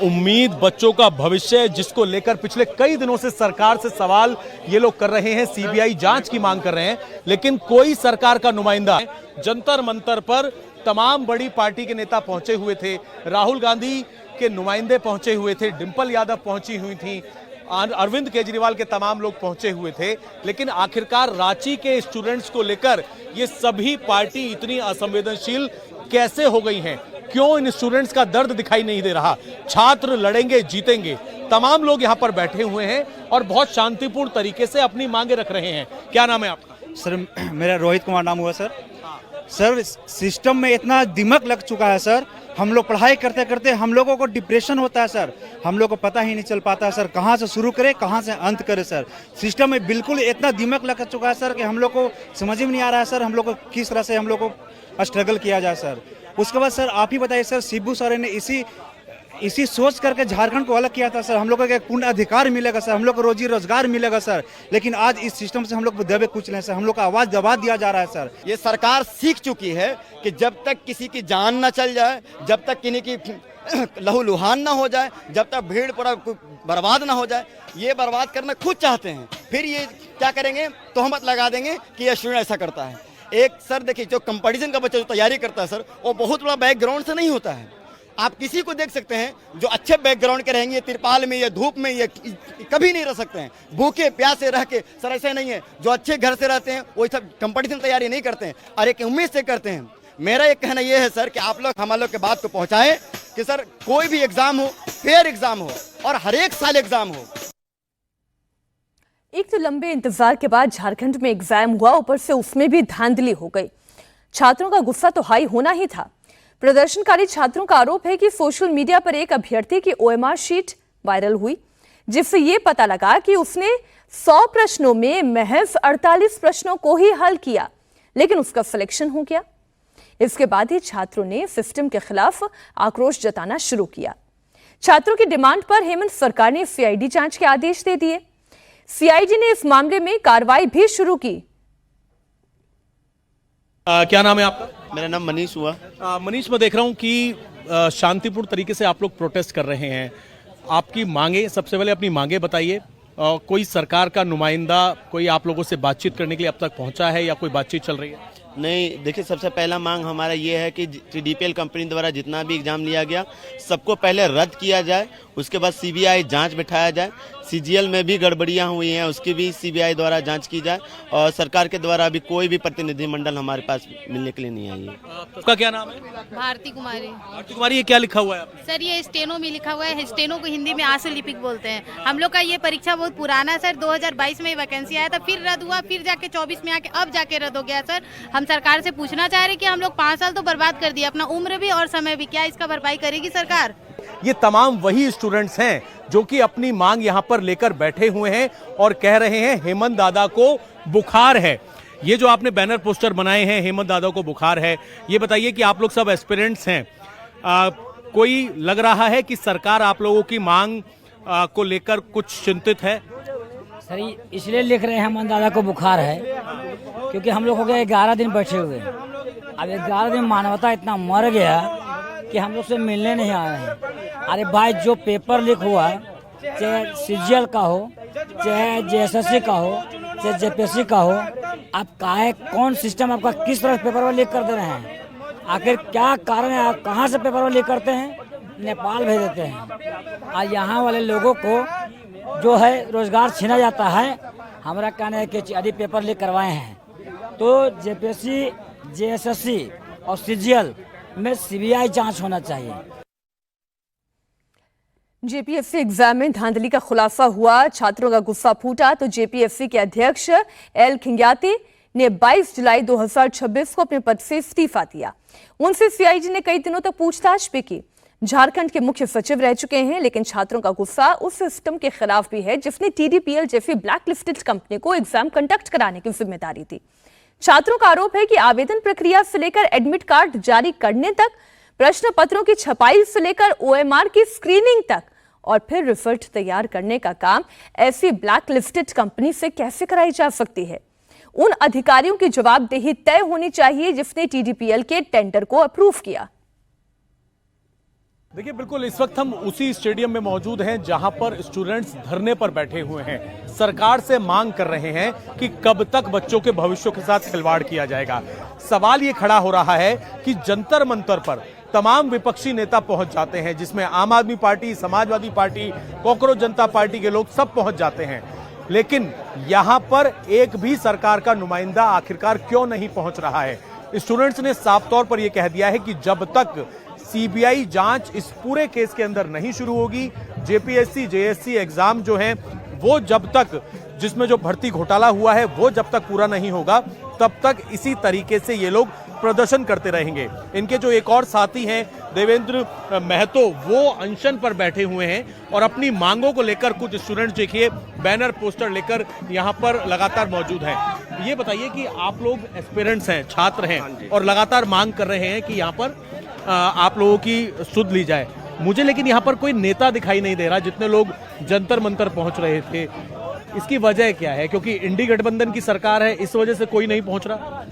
उम्मीद, बच्चों का भविष्य, जिसको लेकर पिछले कई दिनों से सरकार से सवाल ये लोग कर रहे हैं, सीबीआई जांच की मांग कर रहे हैं, लेकिन कोई सरकार का नुमाइंदा जंतर मंतर पर तमाम बड़ी पार्टी के नेता पहुंचे हुए थे, राहुल गांधी के नुमाइंदे पहुंचे हुए थे, डिंपल यादव पहुंची हुई थी, अरविंद केजरीवाल के तमाम लोग पहुंचे हुए थे, लेकिन आखिरकार रांची के स्टूडेंट्स को लेकर ये सभी पार्टी इतनी असंवेदनशील कैसे हो गई हैं? क्यों इन स्टूडेंट्स का दर्द दिखाई नहीं दे रहा? छात्र लड़ेंगे, जीतेंगे। तमाम लोग यहां पर बैठे हुए हैं और बहुत शांतिपूर्ण तरीके से अपनी मांगे रख रहे हैं। क्या नाम है आपका? सर मेरा रोहित कुमार नाम हुआ सर। सर सिस्टम में इतना दिमाग लग चुका है सर, हम लोग पढ़ाई करते करते हम लोगों को डिप्रेशन होता है सर, हम लोग को पता ही नहीं चल पाता है सर कहाँ से शुरू करें कहाँ से अंत करें सर। सिस्टम में बिल्कुल इतना दिमाग लग चुका है सर कि हम लोग को समझ में नहीं आ रहा है सर हम लोग को किस तरह से हम लोग को स्ट्रगल किया जाए सर। उसके बाद सर आप ही बताइए सर, शिबू सर ने इसी सोच करके झारखंड को अलग किया था सर, हम लोग को एक पूर्ण अधिकार मिलेगा सर, हम लोग को रोजी रोजगार मिलेगा सर, लेकिन आज इस सिस्टम से हम लोग दबे कुछ नहीं सर, हम लोग का आवाज दबा दिया जा रहा है सर। ये सरकार सीख चुकी है कि जब तक किसी की जान न चल जाए, जब तक किसी की लहूलुहान ना हो जाए, जब तक भीड़ पूरा बर्बाद ना हो जाए, ये बर्बाद करना खुद चाहते हैं। फिर ये क्या करेंगे, तोहमत लगा देंगे कि ये स्टूडेंट ऐसा करता है। एक सर देखिए, जो कंपटीशन का बच्चा जो तैयारी करता है सर, वो बहुत बड़ा बैकग्राउंड से नहीं होता है। आप किसी को देख सकते हैं जो अच्छे बैकग्राउंड के रहेंगे, तिरपाल में या धूप में ये कभी नहीं रह सकते हैं, भूखे प्यासे रह के सर, ऐसे नहीं है। जो अच्छे घर से रहते हैं वो सब कंपटीशन तैयारी नहीं करते हैं और एक उम्मीद से करते हैं। मेरा एक कहना ये है सर कि आप लोग हम लोग के बात को पहुंचाएं कि सर कोई भी एग्जाम हो, फेयर एग्जाम हो और हर एक साल एग्जाम हो। एक तो लंबे इंतजार के बाद झारखंड में एग्जाम हुआ, ऊपर से उसमें भी धांधली हो गई। छात्रों का गुस्सा तो हाई होना ही था। प्रदर्शनकारी छात्रों का आरोप है कि सोशल मीडिया पर एक अभ्यर्थी की ओएमआर शीट वायरल हुई, जिससे यह पता लगा कि उसने 100 प्रश्नों में महज 48 प्रश्नों को ही हल किया, लेकिन उसका सिलेक्शन हो गया। इसके बाद ही छात्रों ने सिस्टम के खिलाफ आक्रोश जताना शुरू किया। छात्रों की डिमांड पर हेमंत सरकार ने सीआईडी जांच के आदेश दे दिए। सीआईडी ने इस मामले में कार्रवाई भी शुरू की। क्या नाम है आपका? मेरा नाम मनीष हुआ। मनीष, मैं देख रहा हूं कि शांतिपूर्ण तरीके से आप लोग प्रोटेस्ट कर रहे हैं। आपकी मांगे, सबसे पहले अपनी मांगे बताइए। कोई सरकार का नुमाइंदा कोई आप लोगों से बातचीत करने के लिए अब तक पहुंचा है या कोई बातचीत चल रही है? नहीं, देखिए, सबसे पहला मांग हमारा ये है कि डीपीएल कंपनी द्वारा जितना भी एग्जाम लिया गया सबको पहले रद्द किया जाए, उसके बाद सीबीआई जांच बिठाया जाए। सीजीएल में भी गड़बड़ियां हुई हैं, उसकी भी सीबीआई द्वारा जांच की जाए और सरकार के द्वारा अभी कोई भी प्रतिनिधिमंडल हमारे पास मिलने के लिए नहीं आई है। आपका क्या नाम है? भारती कुमारी। भारती कुमारी, ये क्या लिखा हुआ है आपने? सर, ये स्टेनो में लिखा हुआ है। स्टेनो को हिंदी में आंसू लिपिक बोलते हैं। हम लोग का ये परीक्षा बहुत पुराना है सर, 2022 में वैकेंसी आया था, फिर रद्द हुआ, फिर जाके 24 में आके अब जाके रद्द हो गया सर। हम सरकार से पूछना चाह रहे कि हम लोग 5 साल तो बर्बाद कर दिया, अपना उम्र भी और समय भी, क्या इसका भरपाई करेगी सरकार? ये तमाम वही स्टूडेंट्स हैं जो कि अपनी मांग यहां पर लेकर बैठे हुए हैं और कह रहे हैं हेमंत दादा को बुखार है। ये जो आपने बैनर पोस्टर बनाए हैं, हेमंत दादा को बुखार है, ये बताइए कि आप लोग सब एस्पिरेंट्स हैं, कोई लग रहा है कि सरकार आप लोगों की मांग को लेकर कुछ चिंतित है? सर, इसलिए लिख रहे हैं हेमंत दादा को बुखार है क्योंकि हम लोग हो गए 11 दिन बैठे हुए। अब 11 दिन मानवता इतना मर गया कि हम लोग से मिलने नहीं आ रहे हैं। अरे भाई, जो पेपर लीक हुआ, चाहे सीजीएल का हो, चाहे जेएसएससी का हो, चाहे जेपीएससी का हो, आप कौन सिस्टम आपका किस तरह पेपर लीक कर दे रहे हैं? आखिर क्या कारण है? आप कहाँ से पेपर लीक करते हैं? नेपाल भेज देते हैं और यहाँ वाले लोगों को जो है रोजगार छीना जाता है। हमारा कहना है कि यदि पेपर लीक करवाए हैं तो जेपीएससी, जेएसएससी और सीजीएल में सीबीआई जांच होना चाहिए। जेपीएससी एग्जाम में धांधली का खुलासा हुआ, छात्रों का गुस्सा फूटा तो जेपीएससी के अध्यक्ष एल खिंग्याती ने 22 जुलाई 2026 को अपने पद से इस्तीफा दिया। उनसे सीआईडी ने कई दिनों तक पूछताछ भी की। झारखंड के मुख्य सचिव रह चुके हैं, लेकिन छात्रों का गुस्सा उस सिस्टम के खिलाफ भी है जिसने टीडीपीएल जैसी ब्लैकलिस्टेड कंपनी को एग्जाम कंडक्ट कराने की जिम्मेदारी दी। छात्रों का आरोप है कि आवेदन प्रक्रिया से लेकर एडमिट कार्ड जारी करने तक, प्रश्न पत्रों की छपाई से लेकर ओएमआर की स्क्रीनिंग तक और फिर रिजल्ट तैयार करने का काम ऐसी ब्लैकलिस्टेड कंपनी से कैसे कराई जा सकती है? उन अधिकारियों की जवाबदेही तय होनी चाहिए जिसने टीडीपीएल के टेंडर को अप्रूव किया। देखिए बिल्कुल इस वक्त हम उसी स्टेडियम में मौजूद हैं जहां पर स्टूडेंट्स धरने पर बैठे हुए हैं, सरकार से मांग कर रहे हैं कि कब तक बच्चों के भविष्य के साथ खिलवाड़ किया जाएगा। सवाल ये खड़ा हो रहा है कि जंतर मंतर पर तमाम विपक्षी नेता पहुंच जाते हैं, जिसमें आम आदमी पार्टी, समाजवादी पार्टी, कॉकरोच जनता पार्टी के लोग सब पहुंच जाते हैं, लेकिन यहां पर एक भी सरकार का नुमाइंदा आखिरकार क्यों नहीं पहुंच रहा है। स्टूडेंट्स ने साफ तौर पर यह कह दिया है कि जब तक सीबीआई जांच इस पूरे केस के अंदर नहीं शुरू होगी, जेपीएससी जेएससी एग्जाम जो है वो जब तक, जिसमें जो भर्ती घोटाला हुआ है वो जब तक पूरा नहीं होगा, तब तक इसी तरीके से ये लोग प्रदर्शन करते रहेंगे। इनके जो एक और साथी हैं देवेंद्र महतो, वो अनशन पर बैठे हुए हैं और अपनी मांगों को लेकर कुछ स्टूडेंट्स देखिए बैनर पोस्टर लेकर यहाँ पर लगातार मौजूद हैं। ये बताइए कि आप लोग एस्पिरेंट्स हैं, छात्र हैं और लगातार मांग कर रहे हैं कि यहाँ पर आप लोगों की सुध ली जाए। मुझे लेकिन यहाँ पर कोई नेता दिखाई नहीं दे रहा, जितने लोग जंतर मंतर पहुंच रहे थे। इसकी वजह क्या है? क्योंकि इंडी गठबंधन की सरकार है, इस वजह से कोई नहीं पहुंच रहा।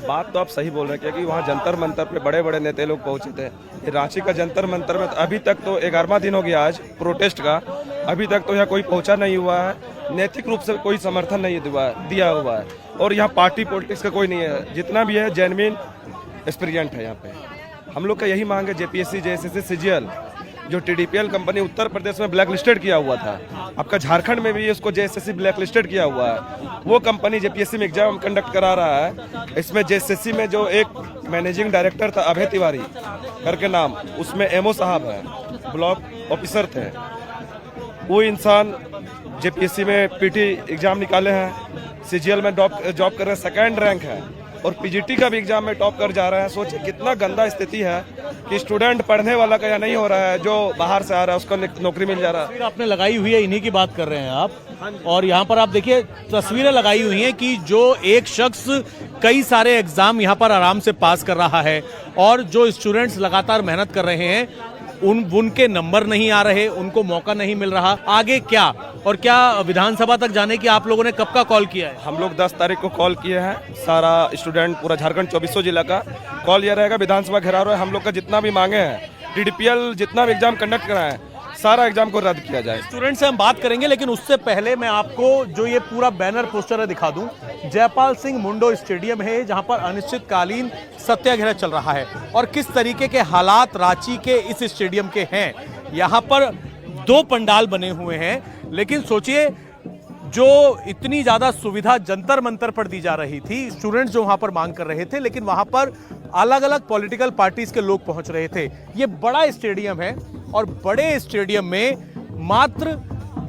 बात तो आप सही बोल रहे हैं, क्योंकि वहाँ जंतर मंतर पे बड़े बड़े नेता लोग पहुंचे थे। ये रांची का जंतर मंतर में अभी तक तो 11वां दिन हो गया आज प्रोटेस्ट का, अभी तक तो यहाँ कोई पहुंचा नहीं हुआ है। नैतिक रूप से कोई समर्थन नहीं दिया हुआ है और यहाँ पार्टी पॉलिटिक्स का कोई नहीं है। जितना भी है जेन्युइन एस्पिरेंट है यहाँ पे। हम लोग का यही मांग है, जेपीएससी जेएसएससी सीजीएल जो टीडीपीएल कंपनी उत्तर प्रदेश में ब्लैक लिस्टेड किया हुआ था, आपका झारखंड में भी इसको जेएसएससी ब्लैक लिस्टेड किया हुआ है। वो कंपनी जेपीएससी में एग्जाम कंडक्ट करा रहा है। इसमें जेएसएससी में जो एक मैनेजिंग डायरेक्टर था अभय तिवारी करके नाम, उसमें एमओ साहब है, ब्लॉक ऑफिसर थे। वो इंसान जेपीएससी में पीटी एग्जाम निकाले हैं, सीजीएल में जॉब कर रहे हैं, 2nd रैंक है और पीजीटी का भी एग्जाम में टॉप कर जा रहा है। सोचिए कितना गंदा स्थिति है कि स्टूडेंट पढ़ने वाला का या नहीं हो रहा है, जो बाहर से आ रहा है उसको नौकरी मिल जा रहा है। तस्वीर आपने लगाई हुई है, इन्हीं की बात कर रहे हैं आप। और यहाँ पर आप देखिए तस्वीरें लगाई हुई हैं कि जो एक शख्स कई सारे एग्जाम यहाँ पर आराम से पास कर रहा है और जो स्टूडेंट्स लगातार मेहनत कर रहे हैं उनके नंबर नहीं आ रहे, उनको मौका नहीं मिल रहा। आगे क्या? और क्या विधानसभा तक जाने की आप लोगों ने कब का कॉल किया है? हम लोग 10 तारीख को कॉल किए हैं, सारा स्टूडेंट पूरा झारखंड 2400 जिला का कॉल ये रहेगा, विधानसभा घेराव है। हम लोग का जितना भी मांगे हैं, टीडीपीएल जितना भी एग्जाम कंडक्ट कराए सारा एग्जाम को रद्द किया जाए। स्टूडेंट से हम बात करेंगे, लेकिन उससे पहले मैं आपको जो ये पूरा बैनर पोस्टर है दिखा दूं। जयपाल सिंह मुंडो स्टेडियम है जहां पर अनिश्चितकालीन सत्याग्रह चल रहा है और किस तरीके के हालात रांची के इस स्टेडियम के हैं। यहां पर 2 पंडाल बने हुए हैं, लेकिन सोचिए जो इतनी ज्यादा सुविधा जंतर मंतर पर दी जा रही थी, स्टूडेंट्स जो वहां पर मांग कर रहे थे, लेकिन वहां पर अलग अलग पॉलिटिकल पार्टीज के लोग पहुंच रहे थे। ये बड़ा स्टेडियम है और बड़े स्टेडियम में मात्र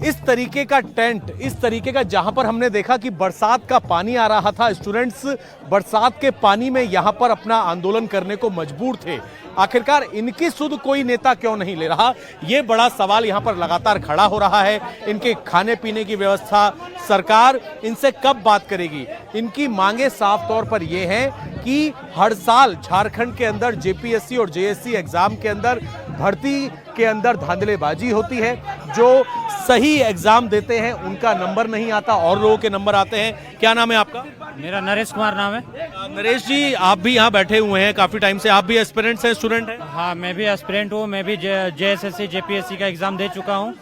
इस तरीके का टेंट, इस तरीके का, जहां पर हमने देखा कि बरसात का पानी आ रहा था, स्टूडेंट्स बरसात के पानी में यहां पर अपना आंदोलन करने को मजबूर थे। आखिरकार इनकी सुध कोई नेता क्यों नहीं ले रहा, यह बड़ा सवाल यहां पर लगातार खड़ा हो रहा है। इनके खाने पीने की व्यवस्था सरकार इनसे कब बात करेगी? इनकी मांगे साफ तौर पर यह हैं कि हर साल झारखंड के अंदर जेपीएससी और जेएससी एग्जाम के अंदर भर्ती के अंदर धांधलेबाजी होती है। जो सही एग्जाम देते हैं उनका नंबर नहीं आता और लोगों के नंबर आते हैं। क्या नाम है आपका? मेरा नरेश कुमार नाम है। नरेश जी, आप भी यहाँ बैठे हुए हैं काफी टाइम से, आप भी एस्पिरेंट्स हैं, स्टूडेंट हैं? हाँ, मैं भी एस्पिरेंट हूँ। मैं भी जेएसएससी जेपीएससी का एग्जाम दे चुका हूँ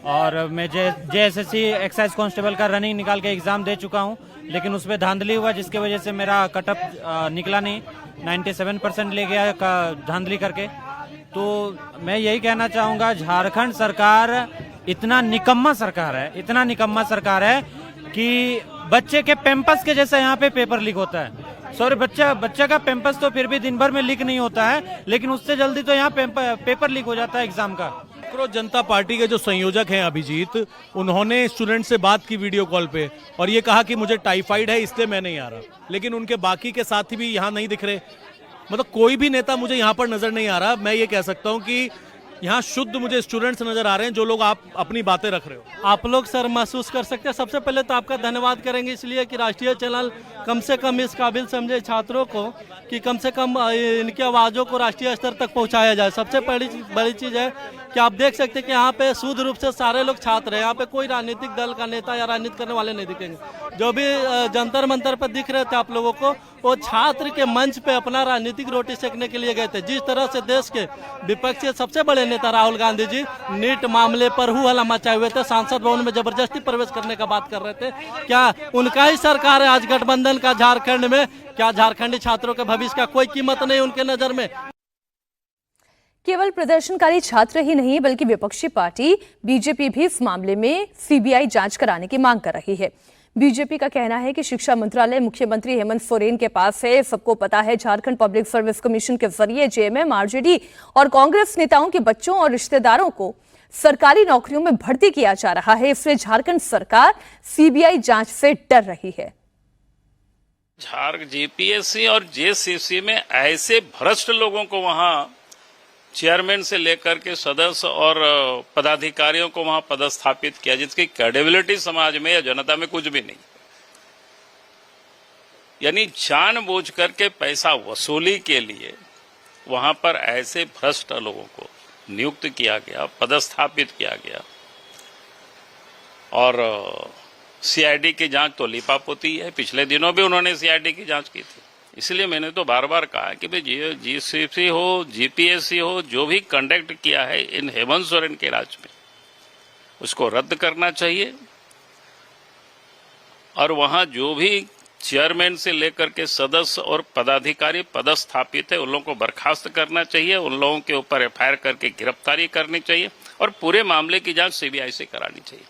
और मैं जेएसएससी एक्साइज कांस्टेबल का रनिंग निकाल के एग्जाम दे चुका हूँ, लेकिन उसमें धांधली हुआ जिसकी वजह से मेरा कटअप निकला नहीं, 97% ले गया धांधली करके। तो मैं यही कहना चाहूँगा, झारखंड सरकार इतना निकम्मा सरकार है, इतना निकम्मा सरकार है कि बच्चे के पैम्पस के जैसा यहाँ पे पेपर लीक होता है। सॉरी, बच्चा का पैम्पस तो फिर भी दिन भर में लीक नहीं होता है, लेकिन उससे जल्दी तो यहाँ पेपर लीक हो जाता है एग्जाम का। कॉकरोच जनता पार्टी के जो संयोजक हैं अभिजीत, उन्होंने स्टूडेंट से बात की वीडियो कॉल पे और ये कहा कि मुझे टाइफाइड है इसलिए मैं नहीं आ रहा, लेकिन उनके बाकी के साथी भी यहाँ नहीं दिख रहे। मतलब कोई भी नेता मुझे यहाँ पर नजर नहीं आ रहा। मैं ये कह सकता हूँ कि यहाँ शुद्ध मुझे स्टूडेंट्स नजर आ रहे हैं, जो लोग आप अपनी बातें रख रहे हो। आप लोग सर महसूस कर सकते हैं। सबसे पहले तो आपका धन्यवाद करेंगे इसलिए कि राष्ट्रीय चैनल कम से कम इस काबिल समझे छात्रों को कि कम से कम इनकी आवाज़ों को राष्ट्रीय स्तर तक पहुंचाया जाए। सबसे बड़ी चीज़ है कि आप देख सकते हैं कि यहाँ पे शुद्ध रूप से सारे लोग छात्र हैं। यहाँ पे कोई राजनीतिक दल का नेता या राजनीति करने वाले नहीं दिखेंगे। जो भी जंतर मंतर पर दिख रहे थे आप लोगों को, वो छात्र के मंच पे अपना राजनीतिक रोटी सेकने के लिए गए थे। जिस तरह से देश के विपक्ष के सबसे बड़े नेता राहुल गांधी जी नीट मामले पर हु हल्ला मचाए हुए थे, सांसद भवन में जबरदस्ती प्रवेश करने का बात कर रहे थे। क्या उनका ही सरकार है आज गठबंधन का झारखंड में? क्या झारखंडी छात्रों के भविष्य का कोई कीमत नहीं उनके नजर में? केवल प्रदर्शनकारी छात्र ही नहीं बल्कि विपक्षी पार्टी बीजेपी भी इस मामले में सीबीआई जांच कराने की मांग कर रही है। बीजेपी का कहना है कि शिक्षा मंत्रालय मुख्यमंत्री हेमंत सोरेन के पास है। सबको पता है झारखंड पब्लिक सर्विस कमीशन के जरिए जेएमएम, आरजेडी और कांग्रेस नेताओं के बच्चों और रिश्तेदारों को सरकारी नौकरियों में भर्ती किया जा रहा है। इसलिए झारखंड सरकार सीबीआई जांच से डर रही है। जेपीएससी और जेसीसी में ऐसे भ्रष्ट लोगों को वहां चेयरमैन से लेकर के सदस्य और पदाधिकारियों को वहां पदस्थापित किया जिसकी क्रेडिबिलिटी समाज में या जनता में कुछ भी नहीं। यानी जानबूझ करके पैसा वसूली के लिए वहां पर ऐसे भ्रष्ट लोगों को नियुक्त किया गया, पदस्थापित किया गया। और सीआईडी की जांच तो लिपापोती है। पिछले दिनों भी उन्होंने सीआईडी की जांच की थी। इसलिए मैंने तो बार बार कहा कि भाई जीसीसी हो, जीपीएससी हो, जो भी कंडक्ट किया है इन हेमंत सोरेन के राज में, उसको रद्द करना चाहिए। और वहां जो भी चेयरमैन से लेकर के सदस्य और पदाधिकारी पदस्थापित है उन लोगों को बर्खास्त करना चाहिए। उन लोगों के ऊपर एफआईआर करके गिरफ्तारी करनी चाहिए और पूरे मामले की जांच सीबीआई से करानी चाहिए।